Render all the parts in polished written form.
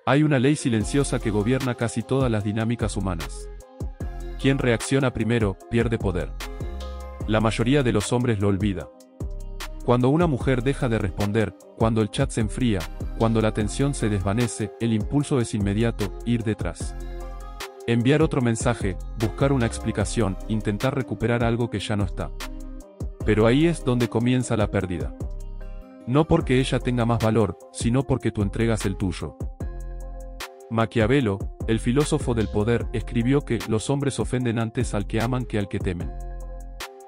Hay una ley silenciosa que gobierna casi todas las dinámicas humanas. Quien reacciona primero, pierde poder. La mayoría de los hombres lo olvida. Cuando una mujer deja de responder, cuando el chat se enfría, cuando la tensión se desvanece, el impulso es inmediato, ir detrás. Enviar otro mensaje, buscar una explicación, intentar recuperar algo que ya no está. Pero ahí es donde comienza la pérdida. No porque ella tenga más valor, sino porque tú entregas el tuyo. Maquiavelo, el filósofo del poder, escribió que los hombres ofenden antes al que aman que al que temen.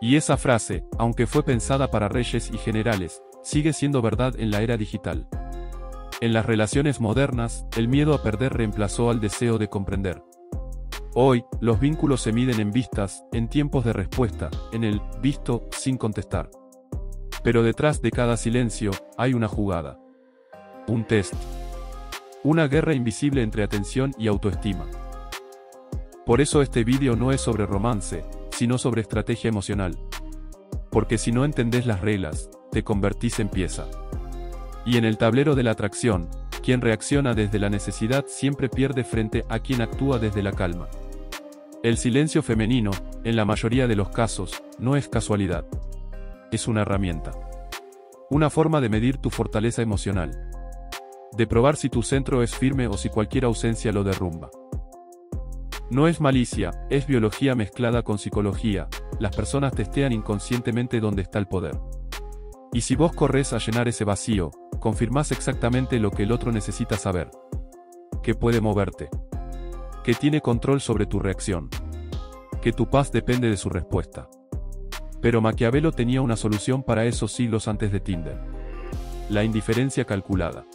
Y esa frase, aunque fue pensada para reyes y generales, sigue siendo verdad en la era digital. En las relaciones modernas, el miedo a perder reemplazó al deseo de comprender. Hoy, los vínculos se miden en vistas, en tiempos de respuesta, en el visto sin contestar. Pero detrás de cada silencio, hay una jugada. Un test. Una guerra invisible entre atención y autoestima. Por eso este vídeo no es sobre romance, sino sobre estrategia emocional. Porque si no entendés las reglas, te convertís en pieza. Y en el tablero de la atracción, quien reacciona desde la necesidad siempre pierde frente a quien actúa desde la calma. El silencio femenino, en la mayoría de los casos, no es casualidad. Es una herramienta. Una forma de medir tu fortaleza emocional. De probar si tu centro es firme o si cualquier ausencia lo derrumba. No es malicia, es biología mezclada con psicología. Las personas testean inconscientemente dónde está el poder. Y si vos corres a llenar ese vacío, confirmás exactamente lo que el otro necesita saber. Que puede moverte. Que tiene control sobre tu reacción. Que tu paz depende de su respuesta. Pero Maquiavelo tenía una solución para eso siglos antes de Tinder. La indiferencia calculada.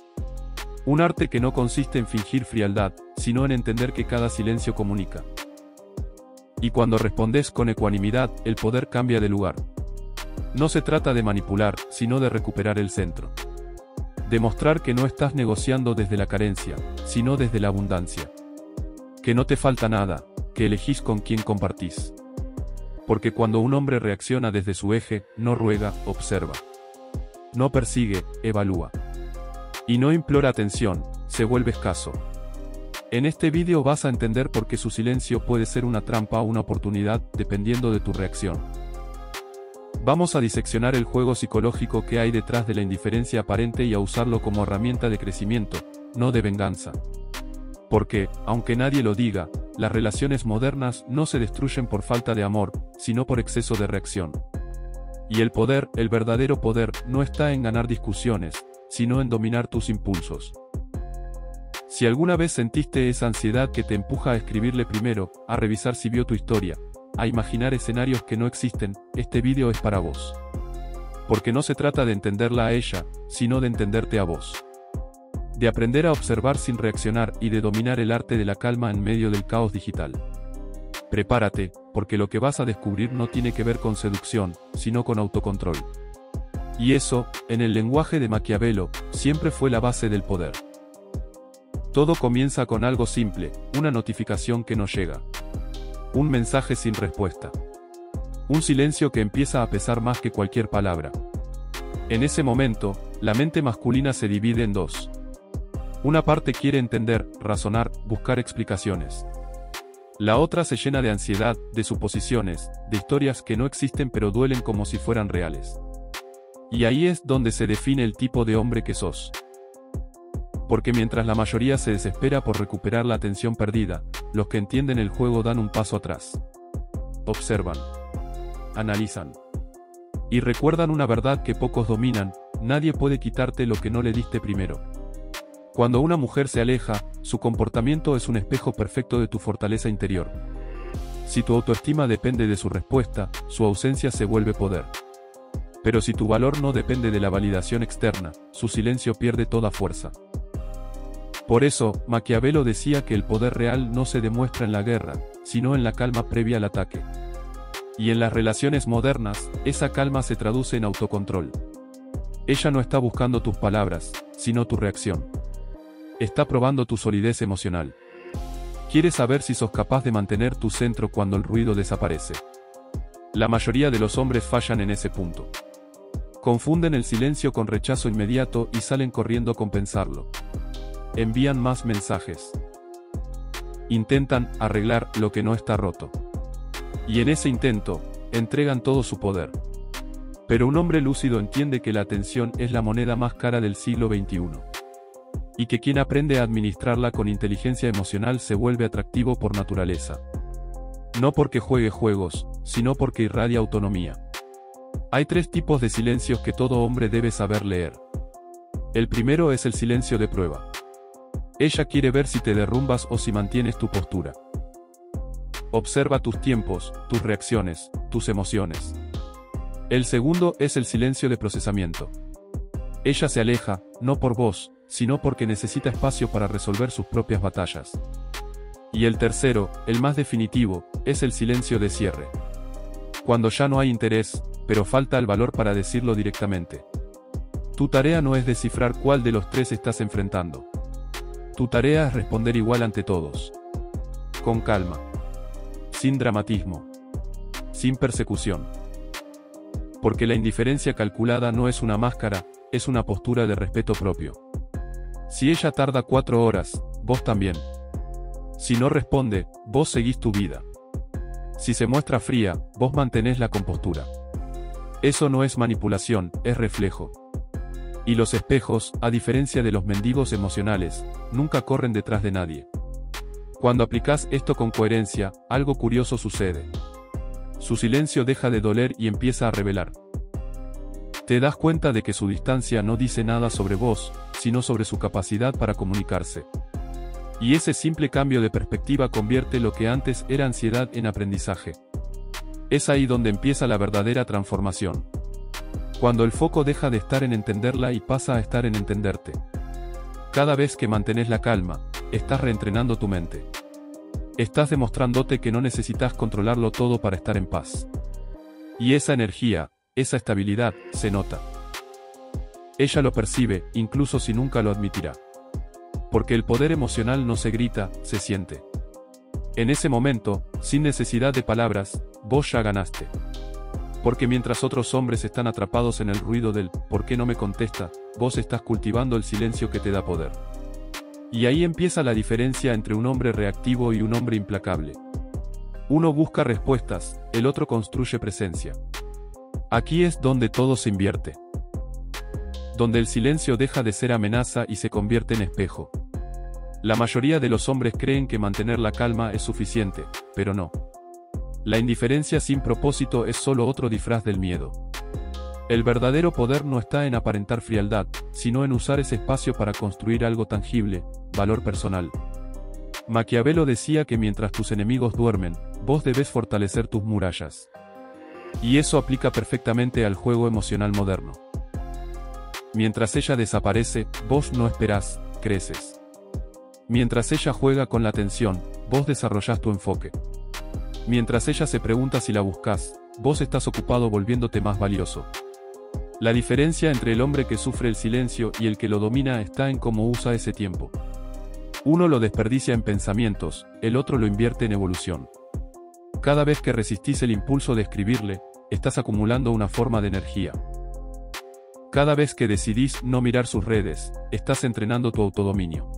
Un arte que no consiste en fingir frialdad, sino en entender que cada silencio comunica. Y cuando respondes con ecuanimidad, el poder cambia de lugar. No se trata de manipular, sino de recuperar el centro. Demostrar que no estás negociando desde la carencia, sino desde la abundancia. Que no te falta nada, que elegís con quién compartís. Porque cuando un hombre reacciona desde su eje, no ruega, observa. No persigue, evalúa. Y no implora atención, se vuelve escaso. En este vídeo vas a entender por qué su silencio puede ser una trampa o una oportunidad, dependiendo de tu reacción. Vamos a diseccionar el juego psicológico que hay detrás de la indiferencia aparente y a usarlo como herramienta de crecimiento, no de venganza. Porque, aunque nadie lo diga, las relaciones modernas no se destruyen por falta de amor, sino por exceso de reacción. Y el poder, el verdadero poder, no está en ganar discusiones, sino en dominar tus impulsos. Si alguna vez sentiste esa ansiedad que te empuja a escribirle primero, a revisar si vio tu historia, a imaginar escenarios que no existen, este vídeo es para vos. Porque no se trata de entenderla a ella, sino de entenderte a vos. De aprender a observar sin reaccionar y de dominar el arte de la calma en medio del caos digital. Prepárate, porque lo que vas a descubrir no tiene que ver con seducción, sino con autocontrol. Y eso, en el lenguaje de Maquiavelo, siempre fue la base del poder. Todo comienza con algo simple, una notificación que no llega. Un mensaje sin respuesta. Un silencio que empieza a pesar más que cualquier palabra. En ese momento, la mente masculina se divide en dos. Una parte quiere entender, razonar, buscar explicaciones. La otra se llena de ansiedad, de suposiciones, de historias que no existen pero duelen como si fueran reales. Y ahí es donde se define el tipo de hombre que sos. Porque mientras la mayoría se desespera por recuperar la atención perdida, los que entienden el juego dan un paso atrás. Observan. Analizan. Y recuerdan una verdad que pocos dominan: nadie puede quitarte lo que no le diste primero. Cuando una mujer se aleja, su comportamiento es un espejo perfecto de tu fortaleza interior. Si tu autoestima depende de su respuesta, su ausencia se vuelve poder. Pero si tu valor no depende de la validación externa, su silencio pierde toda fuerza. Por eso, Maquiavelo decía que el poder real no se demuestra en la guerra, sino en la calma previa al ataque. Y en las relaciones modernas, esa calma se traduce en autocontrol. Ella no está buscando tus palabras, sino tu reacción. Está probando tu solidez emocional. Quiere saber si sos capaz de mantener tu centro cuando el ruido desaparece. La mayoría de los hombres fallan en ese punto. Confunden el silencio con rechazo inmediato y salen corriendo a compensarlo. envían más mensajes. Intentan arreglar lo que no está roto. Y en ese intento, entregan todo su poder. Pero un hombre lúcido entiende que la atención es la moneda más cara del siglo XXI. Y que quien aprende a administrarla con inteligencia emocional se vuelve atractivo por naturaleza. No porque juegue juegos, sino porque irradia autonomía. Hay 3 tipos de silencios que todo hombre debe saber leer. El primero es el silencio de prueba. Ella quiere ver si te derrumbas o si mantienes tu postura. Observa tus tiempos, tus reacciones, tus emociones. El segundo es el silencio de procesamiento. Ella se aleja, no por vos, sino porque necesita espacio para resolver sus propias batallas. Y el tercero, el más definitivo, es el silencio de cierre. Cuando ya no hay interés, pero falta el valor para decirlo directamente. Tu tarea no es descifrar cuál de los 3 estás enfrentando. Tu tarea es responder igual ante todos. Con calma. Sin dramatismo. Sin persecución. Porque la indiferencia calculada no es una máscara, es una postura de respeto propio. Si ella tarda 4 horas, vos también. Si no responde, vos seguís tu vida. Si se muestra fría, vos mantenés la compostura. Eso no es manipulación, es reflejo. Y los espejos, a diferencia de los mendigos emocionales, nunca corren detrás de nadie. Cuando aplicás esto con coherencia, algo curioso sucede. Su silencio deja de doler y empieza a revelar. Te das cuenta de que su distancia no dice nada sobre vos, sino sobre su capacidad para comunicarse. Y ese simple cambio de perspectiva convierte lo que antes era ansiedad en aprendizaje. Es ahí donde empieza la verdadera transformación. Cuando el foco deja de estar en entenderla y pasa a estar en entenderte. Cada vez que mantenés la calma, estás reentrenando tu mente. Estás demostrándote que no necesitas controlarlo todo para estar en paz. Y esa energía, esa estabilidad, se nota. Ella lo percibe, incluso si nunca lo admitirá. Porque el poder emocional no se grita, se siente. En ese momento, sin necesidad de palabras, vos ya ganaste. Porque mientras otros hombres están atrapados en el ruido del ¿por qué no me contesta?, vos estás cultivando el silencio que te da poder. Y ahí empieza la diferencia entre un hombre reactivo y un hombre implacable. Uno busca respuestas, el otro construye presencia. Aquí es donde todo se invierte. Donde el silencio deja de ser amenaza y se convierte en espejo. La mayoría de los hombres creen que mantener la calma es suficiente, pero no. La indiferencia sin propósito es solo otro disfraz del miedo. El verdadero poder no está en aparentar frialdad, sino en usar ese espacio para construir algo tangible, valor personal. Maquiavelo decía que mientras tus enemigos duermen, vos debés fortalecer tus murallas. Y eso aplica perfectamente al juego emocional moderno. Mientras ella desaparece, vos no esperás, creces. Mientras ella juega con la atención, vos desarrollás tu enfoque. Mientras ella se pregunta si la buscas, vos estás ocupado volviéndote más valioso. La diferencia entre el hombre que sufre el silencio y el que lo domina está en cómo usa ese tiempo. Uno lo desperdicia en pensamientos, el otro lo invierte en evolución. Cada vez que resistís el impulso de escribirle, estás acumulando una forma de energía. Cada vez que decidís no mirar sus redes, estás entrenando tu autodominio.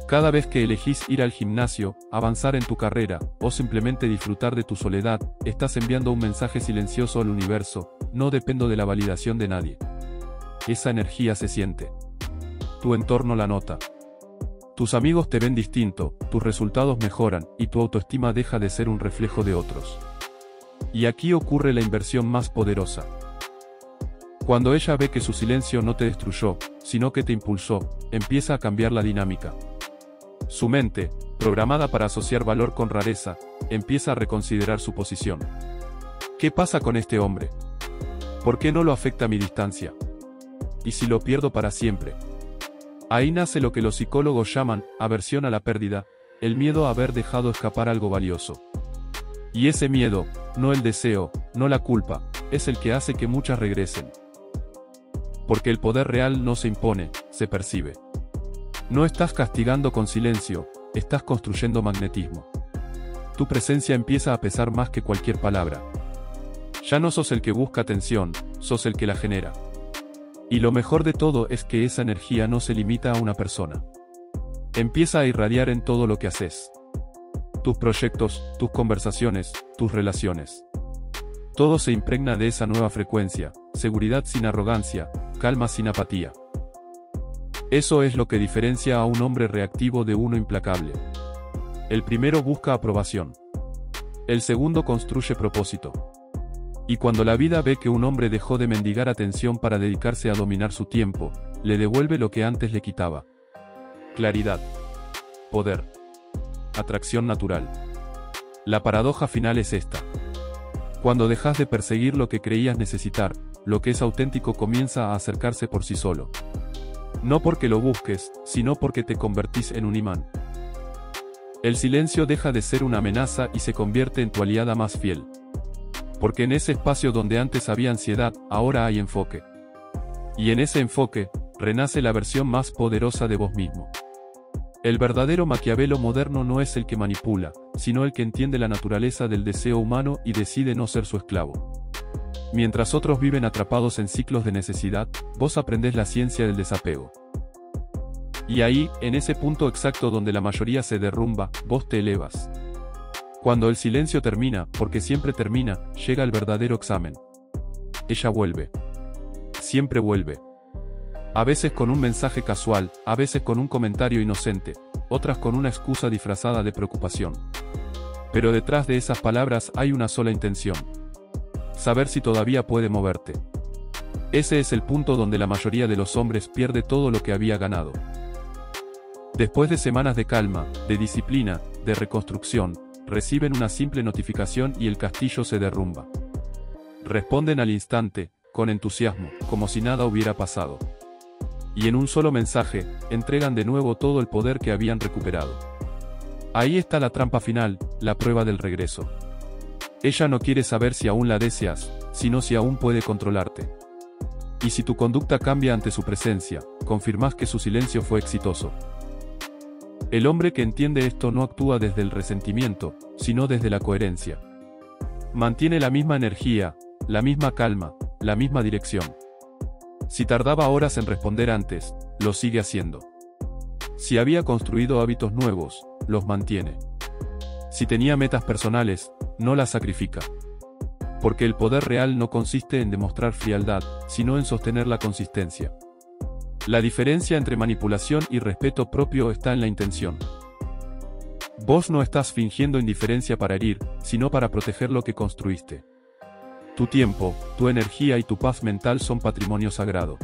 Cada vez que elegís ir al gimnasio, avanzar en tu carrera, o simplemente disfrutar de tu soledad, estás enviando un mensaje silencioso al universo: no dependo de la validación de nadie. Esa energía se siente. Tu entorno la nota. Tus amigos te ven distinto, tus resultados mejoran, y tu autoestima deja de ser un reflejo de otros. Y aquí ocurre la inversión más poderosa. Cuando ella ve que su silencio no te destruyó, sino que te impulsó, empieza a cambiar la dinámica. Su mente, programada para asociar valor con rareza, empieza a reconsiderar su posición. ¿Qué pasa con este hombre? ¿Por qué no lo afecta mi distancia? ¿Y si lo pierdo para siempre? Ahí nace lo que los psicólogos llaman aversión a la pérdida, el miedo a haber dejado escapar algo valioso. Y ese miedo, no el deseo, no la culpa, es el que hace que muchas regresen. Porque el poder real no se impone, se percibe. No estás castigando con silencio, estás construyendo magnetismo. Tu presencia empieza a pesar más que cualquier palabra. Ya no sos el que busca atención, sos el que la genera. Y lo mejor de todo es que esa energía no se limita a una persona. Empieza a irradiar en todo lo que haces. Tus proyectos, tus conversaciones, tus relaciones. Todo se impregna de esa nueva frecuencia, seguridad sin arrogancia, calma sin apatía. Eso es lo que diferencia a un hombre reactivo de uno implacable. El primero busca aprobación. El segundo construye propósito. Y cuando la vida ve que un hombre dejó de mendigar atención para dedicarse a dominar su tiempo, le devuelve lo que antes le quitaba. Claridad. Poder. Atracción natural. La paradoja final es esta. Cuando dejas de perseguir lo que creías necesitar, lo que es auténtico comienza a acercarse por sí solo. No porque lo busques, sino porque te convertís en un imán. El silencio deja de ser una amenaza y se convierte en tu aliada más fiel. Porque en ese espacio donde antes había ansiedad, ahora hay enfoque. Y en ese enfoque, renace la versión más poderosa de vos mismo. El verdadero Maquiavelo moderno no es el que manipula, sino el que entiende la naturaleza del deseo humano y decide no ser su esclavo. Mientras otros viven atrapados en ciclos de necesidad, vos aprendés la ciencia del desapego. Y ahí, en ese punto exacto donde la mayoría se derrumba, vos te elevas. Cuando el silencio termina, porque siempre termina, llega el verdadero examen. Ella vuelve. Siempre vuelve. A veces con un mensaje casual, a veces con un comentario inocente, otras con una excusa disfrazada de preocupación. Pero detrás de esas palabras hay una sola intención. Saber si todavía puede moverte. Ese es el punto donde la mayoría de los hombres pierde todo lo que había ganado. Después de semanas de calma, de disciplina, de reconstrucción, reciben una simple notificación y el castillo se derrumba. Responden al instante, con entusiasmo, como si nada hubiera pasado. Y en un solo mensaje, entregan de nuevo todo el poder que habían recuperado. Ahí está la trampa final, la prueba del regreso. Ella no quiere saber si aún la deseas, sino si aún puede controlarte. Y si tu conducta cambia ante su presencia, confirmás que su silencio fue exitoso. El hombre que entiende esto no actúa desde el resentimiento, sino desde la coherencia. Mantiene la misma energía, la misma calma, la misma dirección. Si tardaba horas en responder antes, lo sigue haciendo. Si había construido hábitos nuevos, los mantiene. Si tenía metas personales, no las sacrifica. Porque el poder real no consiste en demostrar frialdad, sino en sostener la consistencia. La diferencia entre manipulación y respeto propio está en la intención. Vos no estás fingiendo indiferencia para herir, sino para proteger lo que construiste. Tu tiempo, tu energía y tu paz mental son patrimonio sagrado.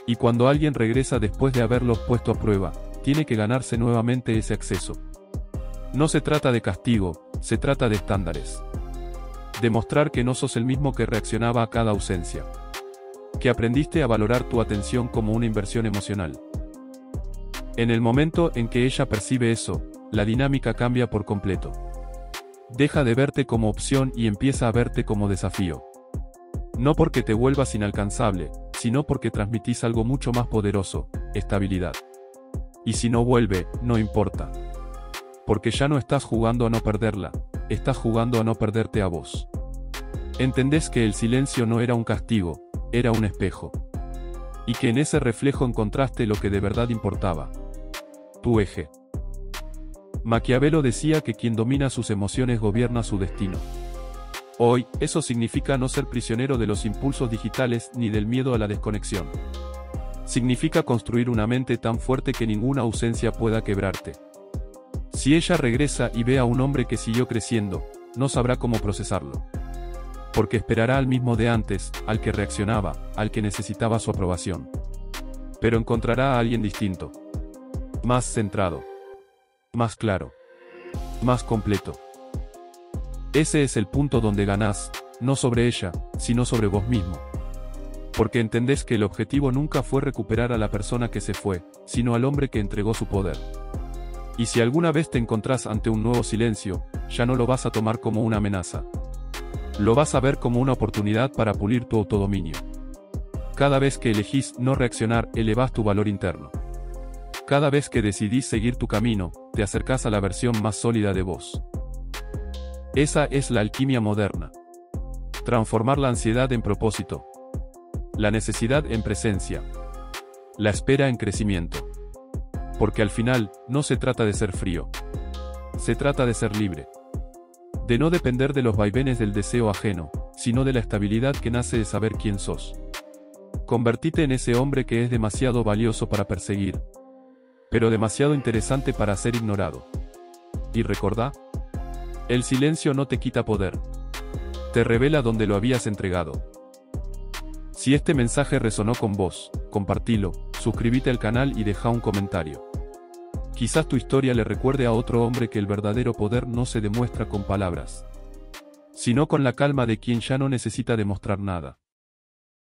Y cuando alguien regresa después de haberlos puesto a prueba, tiene que ganarse nuevamente ese acceso. No se trata de castigo, se trata de estándares. Demostrar que no sos el mismo que reaccionaba a cada ausencia. Que aprendiste a valorar tu atención como una inversión emocional. En el momento en que ella percibe eso, la dinámica cambia por completo. Deja de verte como opción y empieza a verte como desafío. No porque te vuelvas inalcanzable, sino porque transmitís algo mucho más poderoso, estabilidad. Y si no vuelve, no importa. Porque ya no estás jugando a no perderla, estás jugando a no perderte a vos. Entendés que el silencio no era un castigo, era un espejo. Y que en ese reflejo encontraste lo que de verdad importaba. Tu eje. Maquiavelo decía que quien domina sus emociones gobierna su destino. Hoy, eso significa no ser prisionero de los impulsos digitales ni del miedo a la desconexión. Significa construir una mente tan fuerte que ninguna ausencia pueda quebrarte. Si ella regresa y ve a un hombre que siguió creciendo, no sabrá cómo procesarlo. Porque esperará al mismo de antes, al que reaccionaba, al que necesitaba su aprobación. Pero encontrará a alguien distinto. Más centrado. Más claro. Más completo. Ese es el punto donde ganás, no sobre ella, sino sobre vos mismo. Porque entendés que el objetivo nunca fue recuperar a la persona que se fue, sino al hombre que entregó su poder. Y si alguna vez te encontrás ante un nuevo silencio, ya no lo vas a tomar como una amenaza. Lo vas a ver como una oportunidad para pulir tu autodominio. Cada vez que elegís no reaccionar, elevás tu valor interno. Cada vez que decidís seguir tu camino, te acercás a la versión más sólida de vos. Esa es la alquimia moderna. Transformar la ansiedad en propósito. La necesidad en presencia. La espera en crecimiento. Porque al final, no se trata de ser frío. Se trata de ser libre. De no depender de los vaivenes del deseo ajeno, sino de la estabilidad que nace de saber quién sos. Convertite en ese hombre que es demasiado valioso para perseguir, pero demasiado interesante para ser ignorado. Y recordá, el silencio no te quita poder. Te revela donde lo habías entregado. Si este mensaje resonó con vos, compartilo, suscríbete al canal y deja un comentario. Quizás tu historia le recuerde a otro hombre que el verdadero poder no se demuestra con palabras, sino con la calma de quien ya no necesita demostrar nada.